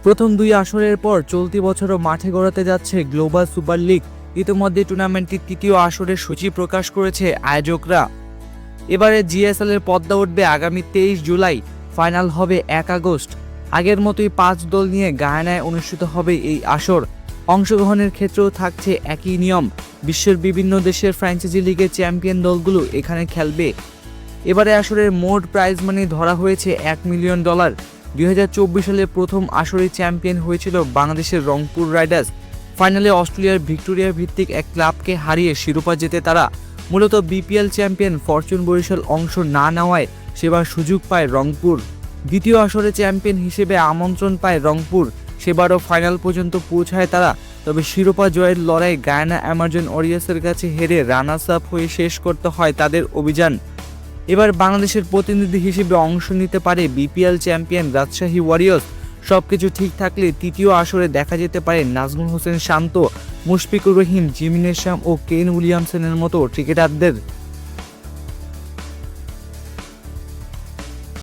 প্রথম দুই আসরের পর চলতি বছরও মাঠে গড়াতে যাচ্ছে গ্লোবাল সুপার লিগ। ইতিমধ্যে টুর্নামেন্টটির তৃতীয় আসরের সূচি প্রকাশ করেছে আয়োজকরা। এবারে জিএসএল এর পদ্মা উঠবে আগামী 23 জুলাই, ফাইনাল হবে 1 আগস্ট। আগের মতোই 5 দল নিয়ে গায়ানায় অনুষ্ঠিত হবে এই আসর। অংশগ্রহণের ক্ষেত্রেও থাকছে একই নিয়ম। বিশ্বের বিভিন্ন দেশের ফ্র্যাঞ্চাইজি লিগের চ্যাম্পিয়ন দলগুলো এখানে খেলবে। এবারে আসরের মোট প্রাইজ মানি ধরা হয়েছে $1 মিলিয়ন। 2024 সালে প্রথম আসরে চ্যাম্পিয়ন হয়েছিল বাংলাদেশের রংপুর রাইডার্স। ফাইনালে অস্ট্রেলিয়ার ভিক্টোরিয়া ভিত্তিক এক ক্লাবকে হারিয়ে শিরোপা জেতে তারা। মূলত বিপিএল চ্যাম্পিয়ন ফরচুন বরিশাল অংশ না নেওয়ায় সেবার সুযোগ পায় রংপুর। দ্বিতীয় আসরে চ্যাম্পিয়ন হিসেবে আমন্ত্রণ পায় রংপুর। সেবারও ফাইনাল পর্যন্ত পৌঁছায় তারা। তবে শিরোপা জয়ের লড়াই গায়ানা অ্যামাজন ওরিয়ার্সের কাছে হেরে রানার্স আপ হয়ে শেষ করতে হয় তাদের অভিযান। এবার বাংলাদেশের প্রতিনিধি হিসেবে অংশ নিতে পারে বিপিএল চ্যাম্পিয়ন রাজশাহী ওয়ারিয়র্স। সবকিছু ঠিক থাকলে তৃতীয় আসরে দেখা যেতে পারে নাজমুল হোসেন শান্ত, মুশফিকুর রহিম, জিমিনের শাম ও কেন উইলিয়ামসনের মতো ক্রিকেটারদের।